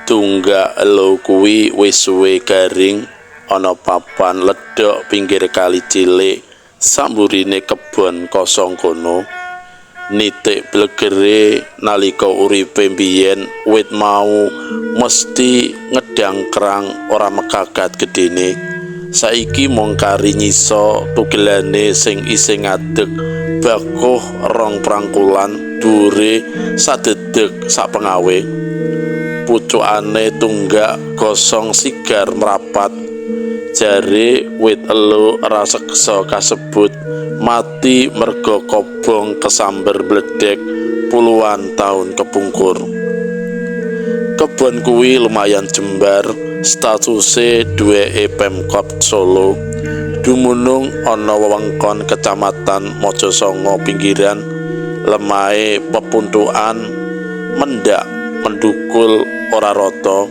Tunggak elo kuwi wis suwe garing ana papan ledok pinggir kali cilik samburine kebon kosong kono. Nitik blegere nalika uripe mbiyen wit mau mesti ngedang kerang ora mekagat gedene. Saiki mung kari nyisa tugelane sing isih ngadeg bakuh rong prangkulan dhuwure sadedeg sak pengawe. Pucukane tunggak gosong sigar merapat. Jare wit elo raseksa kasebut mati merga kobong kesamber bledek puluhan tahun kepungkur. Kebon kuwi lumayan jembar, statuse duweke Pemkot Solo. Dumunung ana wewengkon Kecamatan Mojosongo pinggiran, lemahe pepuntukan mendak mendukul ora rata,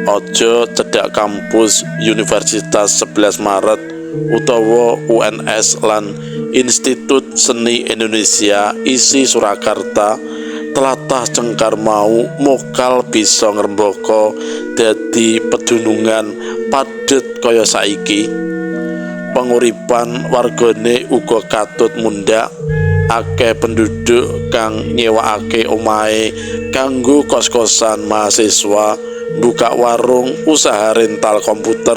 aja cedhak kampus Universitas 11 Maret utawa UNS lan Institut Seni Indonesia isi Surakarta. Tlatah Cengkar mau mokal bisa ngrembaka dadi pedunungan padhet kaya saiki. Penguripan wargane uga katut mundhak. Akeh penduduk kang nyewakake omahe kanggo kos-kosan mahasiswa, buka warung, usaha rental komputer,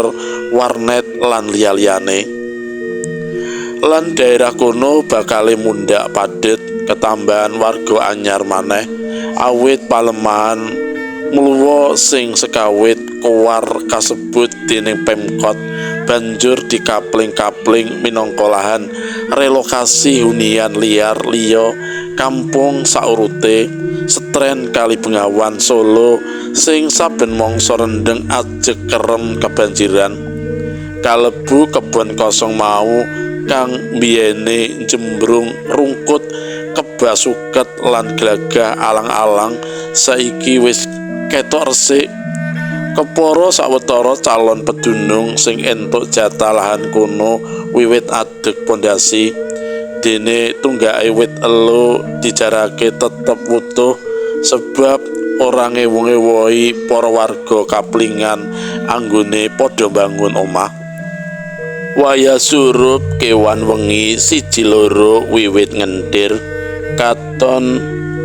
warnet lan liya-liyane. Lan daerah kono bakale mundhak padhet ketambahan warga anyar maneh awit palemahan mluwa sing sekawit kowar kasebut dening Pemkot banjur dikapling-kapling minangka lahan relokasi hunian liar liya kampung saurute Setren Kali Bengawan Solo sing saben mangsa rendeng ajeg kerem kebanjiran. Kalebu kebon kosong mau kang mbiyene jembrung rungkut kebasuket lan glagah alang-alang saiki wis ketok resik. Kepara sawetara calon pedunung sing entuk jatah lahan kono wiwit adeg pondasi. Dene tunggake wit elo dijarake tetep wutuh sebab ora ngewu-ngewuhi para warga kaplingan anggone padha bangun omah. Wayah surup kewan wengi siji loro wiwit ngentir, katon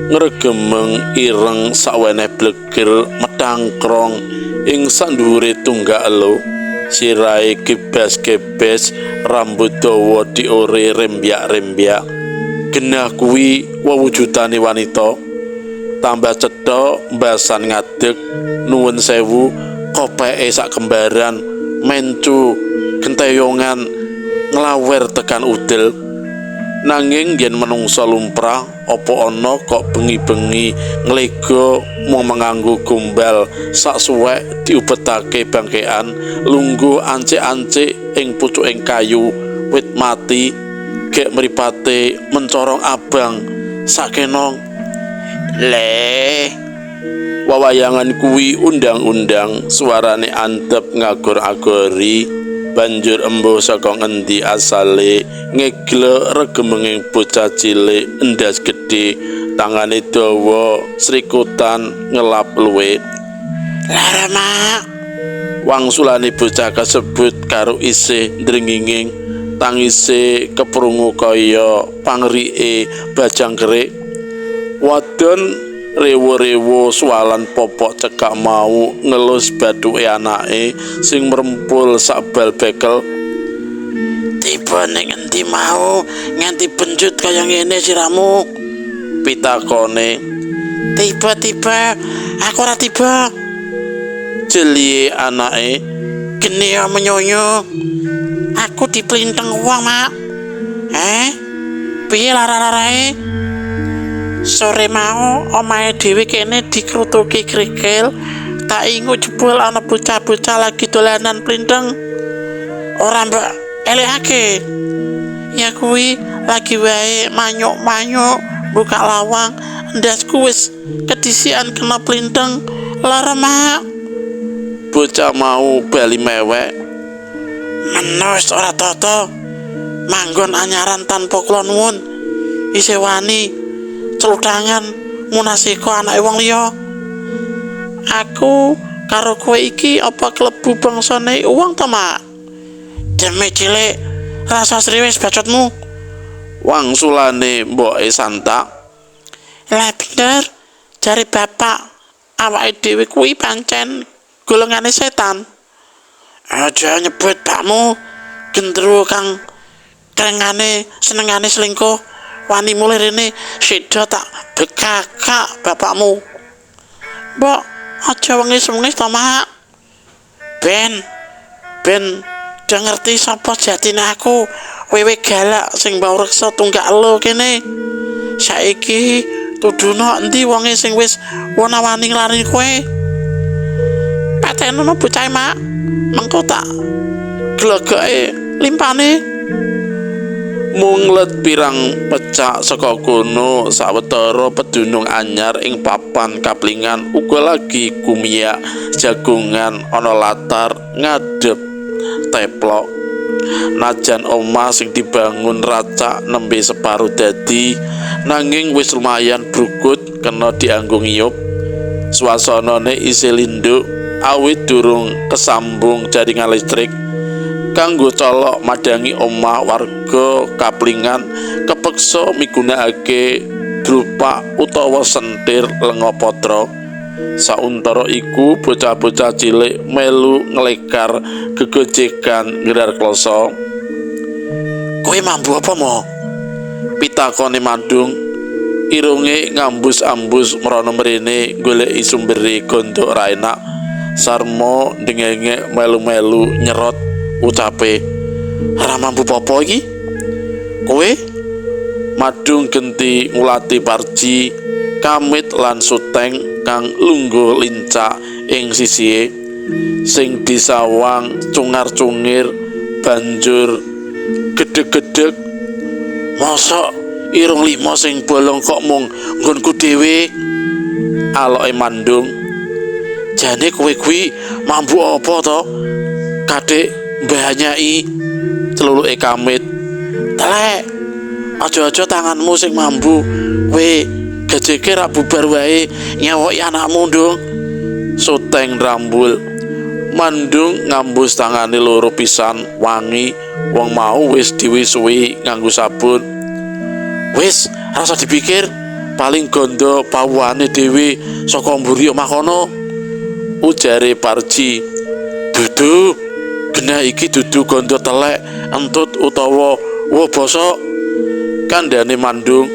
ngregemeng ireng saweneh bleger metangkrong ing sandhuwure tunggak elo. Sirahe gebas-gebes, rambut dawa diore rembyak-rembyak. Genah kuwi wewujudane wanita. Tambah cetha mbasan ngadeg, nuwun sewu, kopeke sak kembaran, mencu genteyongan nglawer tekan udel. Nanging yen menungsa lumprah apa ana kok bengi-bengi nglega mung menganggo gombal sak suwek diubetake bangkean lungguh ancik-ancik ing pucuking kayu wit mati gek mripate mencorong abang sakenong. Le wawayangan kuwi undang-undang, suarane antep ngagor-agori. Banjur embuh saka ngendi asale ngegle regemenging bocah cilik endas gedhe, tangane dawa srikutan ngelap luwih. Lara mak, wangsulane bocah kasebut karo isih ndrenginging, tangise keprungu kaya pangrike bajang kerik. Wadon rewo-rewo swalan popok cekak mau ngelus bathuke anake sing merempul sak bal bekel. Tiba ning endi mau nganti benjut kaya ngene siramu? Pitakone. Tiba-tiba aku ora tiba. Jeli anake. Geni menyonyo. Aku diplinteng wong, Mak. Piye lara-larae? Sore mau omahe dhewe kene dikrutuki krikil, tak ingu jebul ana bocah-bocah lagi dolanan plinteng. Ora mbok elekake. Ya kuwi lagi wae manyuk-manyuk buka lawang, ndasku wis kedisian kena plinteng. Lara mak. Bocah mau bali mewek. Menos ora tata. Manggon anyaran tanpa kula nuwun. Isih wani celuthangan munasiko anake wong liya. Aku karo kowe iki apa klebu bangsane uang ta, Mak? Demi cilik rasa serius bacotmu. Wangsulane mboke Santa. Lah bener, jare bapak awake dhewe kuwi pancen golongane setan. Aja nyebut bakmu gendruwo kang krengane senengane selingkuh. Wani mulih rene sedo tak bekakak bapakmu. Mbok aja wengis-wengis to, Mak. Ben udah ngerti sapa jatine aku. Wewe galak sing mbau reksa tunggak lo kene. Saiki tuduno endi wonge sing wis wani nglari kowe? Patenono bocah, Mak. Mengko tak glegoke limpane. Munglet pirang pecak saka kono sawetara pedunung anyar ing papan kaplingan uga lagi kumiyak jagongan ana latar ngadep teplok. Najan omah sing dibangun racak nembe separuh dadi nanging wis lumayan brukut kena dianggo ngiyup. Suasanane isih linduk awit durung kesambung jaringan listrik. Kanggo colok madangi omah warga kaplingan kepeksa migunakake drupak utawa sentir lenga patra. Sauntara iku bocah-bocah cilik melu nglekar gegojekan nggerar kloso. Kowe mambu apa, Mo? Pitakone Mandung. Irunge ngambus-ambus mrana mrene goleki sumbere gondok ra enak. Sarmo dengenge melu-melu nyerot ucape, "Ora mampu popo iki?" Kowe? Madung genti ngulati Parji, Kamit lan Suteng kang lungguh lincak ing sisihe sing disawang cungar-cungir banjur gedeg-gedeg. Mosok irung lima sing bolong kok mung nggonku dhewe? Aloke Mandung. Jane kowe kuwi mambu apa to? Kadek mbanyai celuluke Kamit. Telek, aja-aja tanganmu sing mambu. Kowe gajeke rak bubar wae nyewoki anakmu, Ndung. Suteng rambul. Mandung ngambus tangane loro pisan wangi. Wong mau wis diwisuhi nganggo sabun. Wis, rasa dipikir, paling gondo pawuane dhewe saka mburi omah kono. Ujare Parji. Dudu, genah iki dudu gondo telek, entut utawa bosok. Kandhane Mandung.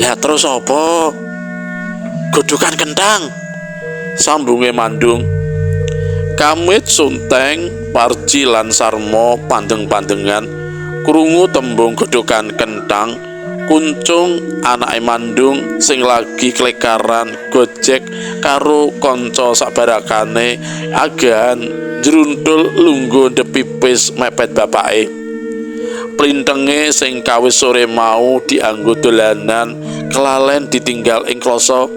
Lah terus apa? Godokan kentang. Sambunge Mandung. Kamit, Sunteng, Parji lan Sarmo pandeng-pandengan krungu tembung godokan kentang. Kuncung anake Mandung sing lagi klekaran gojek karo kanca sabarakane agahan jruntul lungguh ndepipis mepet bapake. Plintenge sing kawis sore mau dianggo dolanan kelalen ditinggal ing kloso.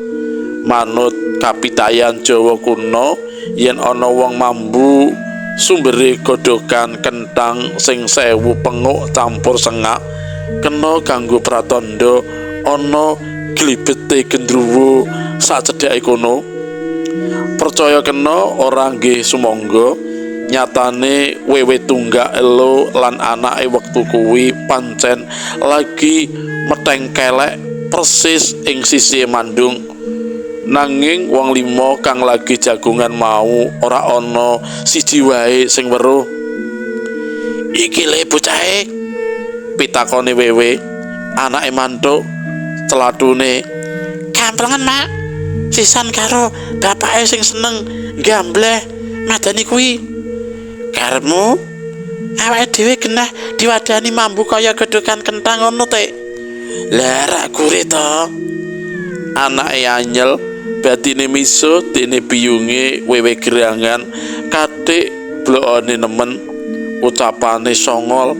Manut kapitayan Jawa kuno, yen ana wong mambu sumbere godhogan kentang sing 1000 penguk campur sengak kena kanggo pratandha ana glibete gendruwo sacedhake kono. Percaya kena ora nggih sumangga. Nyatane wewe tunggak elo lan anake wektu kuwi pancen lagi meteng kelek persis ing sisi Mandung. Nanging wong lima kang lagi jagongan mau ora ana siji wae sing weruh. Iki le bocahe? Pitakone wewe, anake mantuk celatune. Gamplengan, Mak. Sisan karo bapake sing seneng gambleh madani kuwi. Karepmu awake dhewe genah diwadani mambu kaya gedhogan kentang ngono te. Lah rak gure to. Anake anyel batine miso dene biyunge wewe gerangan katik blokone nemen. Ucapane songol.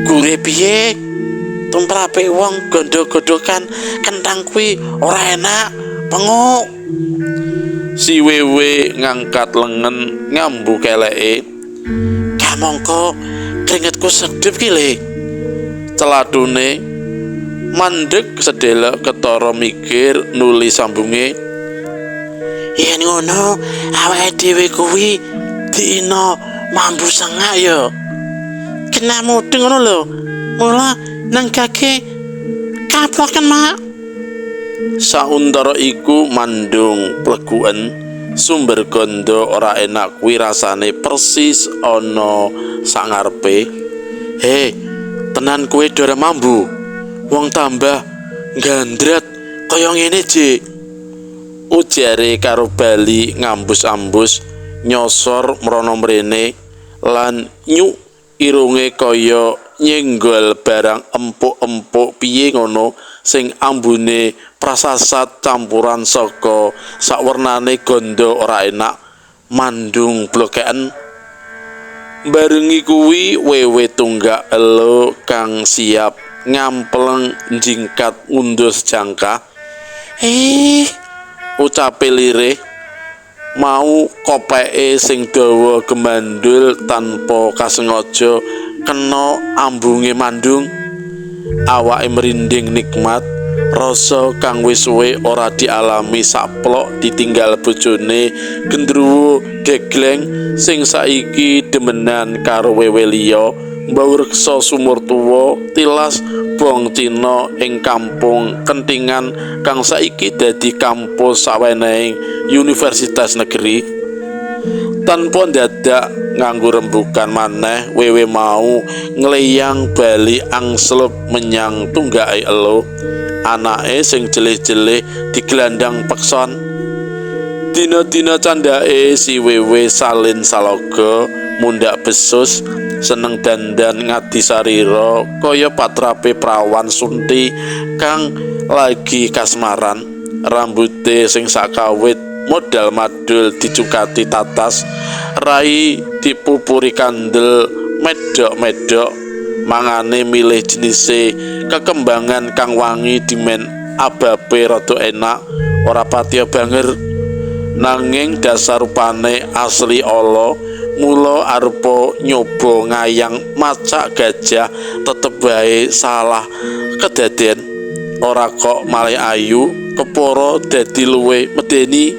Gure piye? Tumrape wong gondo-gondokan kentang kuwi ora enak, penguk. Si wewe ngangkat lengen ngambu keleke. Kamangka keringetku sedhep ki le. Celadune mandeg sedhelek ketara mikir nuli sambunge. Yen ngono, awake dhewe kuwi diina mambu sengak ya. Kena mudeng ngono lho. Mula nenggake kaploken, Mak. Sauntara iku Mandung pleguken sumber gondo ora enak kuwi rasane persis ana sangarepe. He, tenan kowe dora mambu. Wong tambah gandrat kaya ngene, Jek. Ujare karo bali ngambus-ambus nyosor mrono mrene lan nyuk irunge kaya nyenggol barang empuk-empuk piye ngono sing ambune prasasat campuran saka sakwernane gondo ora enak. Mandung blokeken. Barengi kuwi wewe tunggak elo kang siap ngampleng jingkat ngunduh jangka. Ucape lirih mau kopeke sing dawa gemandul tanpa kasengaja kena ambunge Mandung. Awake merinding nikmat, rasa kang wis suwe ora dialami saplok ditinggal bojone gendruwo gegleng sing saiki demenan karo wewe liya. Mbau reksa sumur tuwa tilas bong Cina ing kampung Kentingan kang saiki dadi kampus sawenehing universitas negeri. Tanpa dadak nganggo rembukan maneh, wewe mau ngleyang bali angslup menyang tunggake elo. Anake sing jelih-jelih digelandang pekson. Dina-dina candhake si wewe salin saloga mundak besus, seneng dandan ngadi sarira kaya patrape prawan Sunti kang lagi kasmaran. Rambute sing sakawit modal madul dicukati tatas, rai dipupuri kandel medok-medok. Mangane milih jenise kekembangan kang wangi dimen ababe rada enak, ora patiya banger. Nanging dasar rupane asli ala. Mula arupa nyoba ngayang macak gajah tetep wae salah kedaden. Ora kok malih ayu, kepara dadi luwih medeni.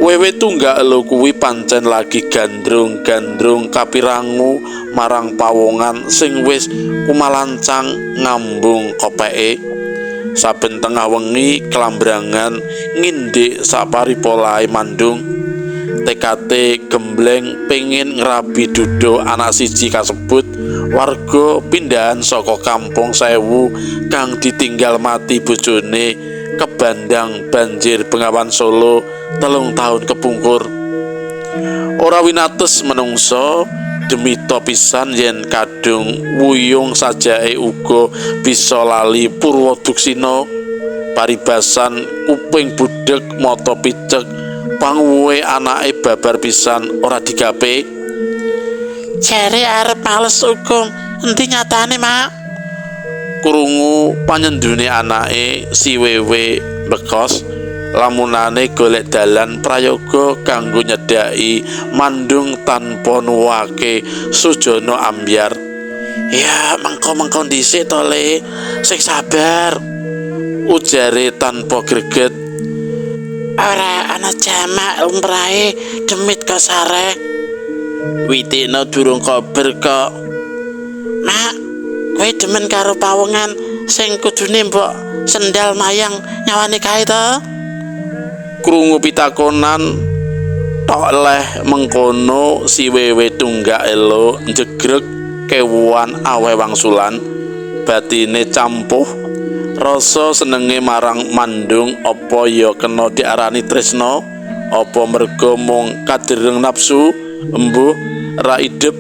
Wewe tunggak elo kuwi pancen lagi gandrung-gandrung kapirangu marang pawongan sing wis kumalancang ngambung kopeke. Saben tengah wengi klambrangan ngindik saparipolahe Mandung. TKT gembleng pengin ngerabi dudo anak siji kasebut. Warga pindahan saka kampung Sewu kang ditinggal mati bojone kebandang banjir Bengawan Solo 3 tahun kepungkur. Ora winates menungso demita pisan yen kadung wuyung sajake uga bisa lali Purwoduksina. Paribasan kuping budheg mata picek panguwe anake babar pisan ora digape. Jare arep males hukum endi nyatane, Mak? Krungu panyendune anake si wewe bekos. Lamunane golek dalan prayoga kanggo nyedhaki Mandung tanpa nuwake sujana ambyar. Ya mengko-mengko dhisik to, Le. Sing sabar. Ujare tanpa greget. Ora ana jamak lumrahe demit ka sare. Witikna durung kober kok. Mak, kowe demen karo pawongan sing kudune mbok sendal mayang nyawane kae to? Krungu pitakonan tok leh mengkono si wewe tunggak elo njegreg kewan awe wangsulan. Batine campuh rasa senenge marang Mandung. Apa ya kena diarani tresna, apa merga mung kadereng nafsu. Embuh ra idep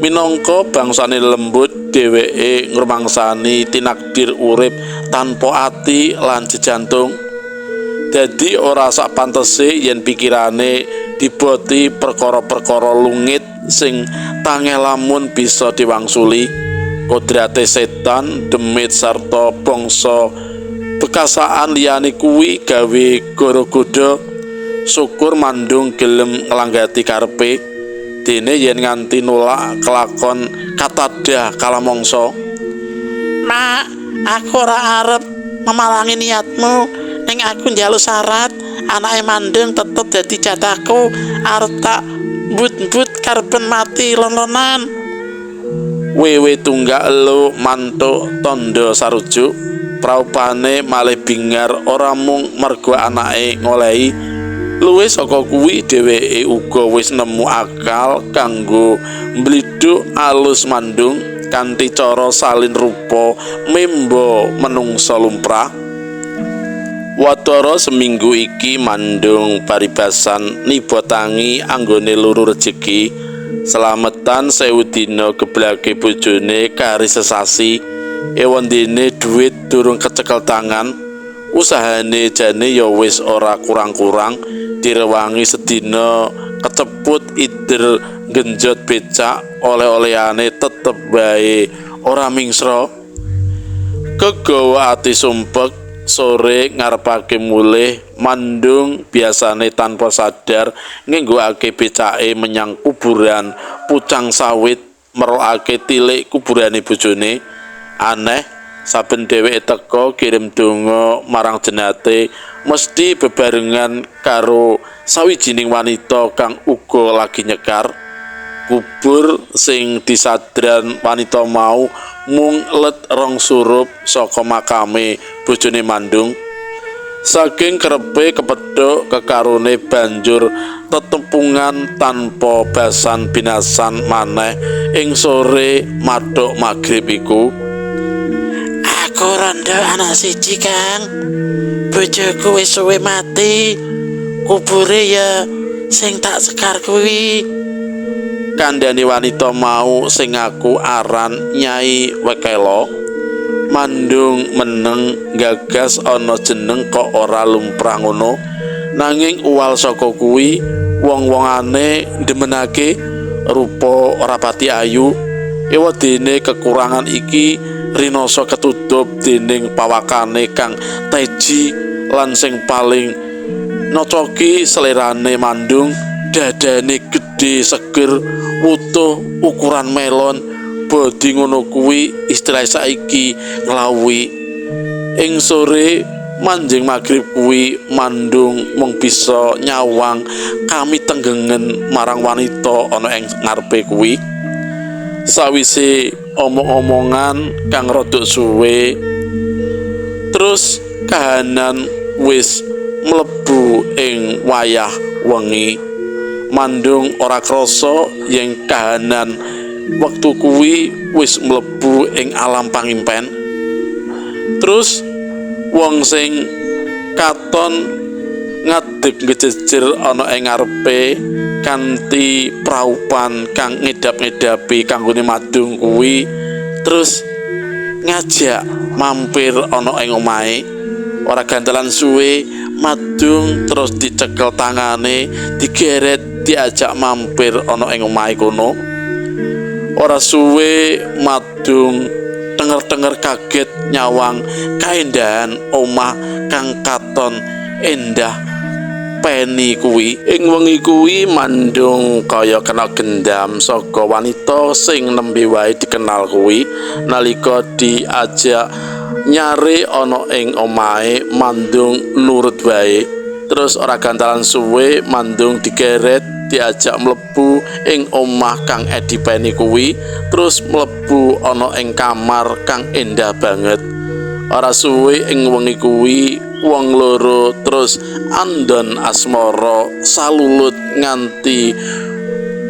minangka bangsane lembut, dheweke ngrumangsani tinakdir urip tanpa ati lan jejantung. Dadi ora sak pantese yen pikirane diboti perkara-perkara lungit sing tangeh lamun bisa diwangsuli. Kodrate setan, demit sarta bangsa bekasaan liyane kuwi gawe goro-godo. Syukur Mandung gelem nglanggati karepe, dene yen nganti nolak kelakon katadah kalamangsa. Mak, aku ora arep memalangi niatmu, ning aku njaluk syarat anake Mandung tetep dadi jatahku arep tak but karben mati lon-lonan. Wewe tunggak elo mantuk tondo sarujuk. Praupane malih bingar ora mung mergo anake ngolehi. Luwih saka kuwi dheweke uga wis nemu akal kanggo mblidhuk alus Mandung kanthi cara salin rupa memba menungsa lumrah. Watara seminggu iki Mandung paribasan nibotangi anggone luru rejeki. Selametan 1000 dina geblake bojone kari sesasi. Ewondene duit durung kecekel tangan. Usahane jane ya wis ora kurang-kurang. Direwangi sedina keceput ider genjot becak, oleh-olehane tetep bae ora mingsra. Kegawa ati sumpek, sore ngarepake mulih Mandung biasane tanpa sadar ngenggokake becake menyang kuburan Pucang Sawit merokake tilik kuburane bojone. Aneh, saben dheweke teka kirim donga marang jenate mesti bebarengan karo sawijining wanita kang uga lagi nyekar. Kubur sing disadran wanita mau mung let rong surup saka makame bojone Mandung. Saking kerepe kepethuk kekarone banjur tetempungan tanpa basan binasan maneh ing sore madhok magrib iku. Aku rondo anak siji, Kang. Bojoku wis suwe mati. Kubure ya sing tak sekar kuwi. Kandhani wanita mau sing ngaku aran Nyai Wekelo. Mandung meneng gagas ana jeneng kok ora lumprah ngono. Nanging uwal saka kuwi wong-wongane demenake rupa ora pati ayu. Ewadene kekurangan iki rinasa ketutup dening pawakane kang teji lan sing paling nocoki selerane Mandung, dadane gedhe seger wutuh ukuran melon. Bodi ngono kuwi istilah saiki nglawi. Ing sore manjing magrib kuwi Mandung mung bisa nyawang kami tenggengen marang wanita ana ing ngarepe kuwi. Sawise omong-omongan kang rada suwe, terus kahanan wis mlebu ing wayah wengi. Mandung ora krasa yen kahanan wektu kuwi wis mlebu ing alam pangimpen. Terus wong sing katon ngadeg ngejejer ana ing ngarepe kanthi praupan kang ngedap-ngedapi kanggone Mandung kuwi terus ngajak mampir ana ing omahe. Ora gantelan suwe Mandung terus dicekel tangane, digeret diajak mampir ana ing omahe kono. Ora suwe Mandung denger-denger kaget nyawang kaendahan omah kang katon endah peni kuwi. Ing wengi kuwi Mandung kaya kena gendam saka wanita sing nembe wae dikenal kuwi. Nalika diajak nyari ana ing omahe Mandung nurut wae. Terus ora gantalan suwe Mandung digeret diajak mlebu ing omah kang edipeni kuwi, terus mlebu ana ing kamar kang endah banget. Ora suwe ing wengi kuwi wong loro terus andon asmara salulut nganti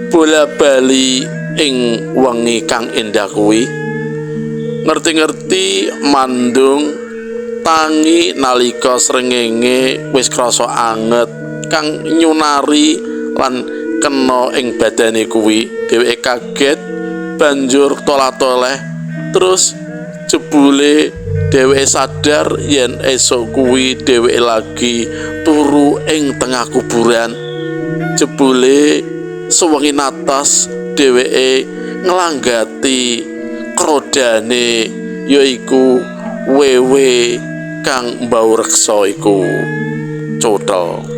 bola-bali ing wengi kang endah kuwi. Ngerti-ngerti Mandung tangi nalika srengenge wis krasa anget kang nyunari lan kena ing badane kuwi. Dheweke kaget banjur tolah-toleh, terus jebule dheweke sadar yen esuk kuwi dheweke lagi turu ing tengah kuburan. Jebule sewengi natas dheweke nglanggati krodane yaiku wewe kang mbau reksa iku. Cotol.